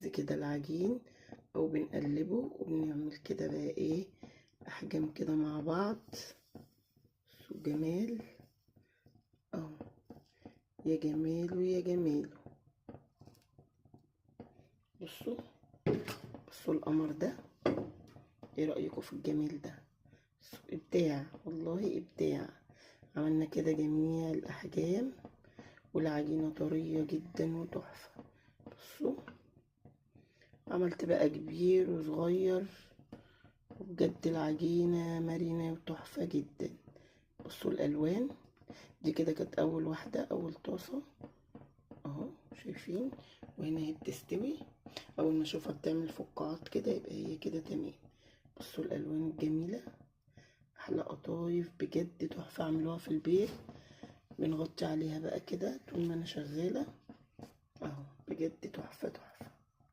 كده العجين او بنقلبه وبنعمل كده بقى ايه احجام كده مع بعض. بصوا جمال اهو، يا جماله يا جماله. بصوا بصوا القمر ده، ايه رأيكم في الجمال ده؟ بصوا ابداع والله ابداع. عملنا كده جميع الاحجام والعجينة طرية جدا وتحفة. بصوا عملت بقى كبير وصغير، وبجد العجينة مرنة وتحفة جدا. بصوا الالوان دي كده كانت اول واحدة، اول طاسة اهو شايفين، وهنا هي بتستوي. اول ما اشوفها بتعمل فقاعات كده يبقى هي كده تمام. بصوا الالوان الجميلة، احلى قطايف بجد تحفة. اعملوها في البيت، بنغطي عليها بقى كده طول ما انا شغالة اهو، بجد تحفة تحفة.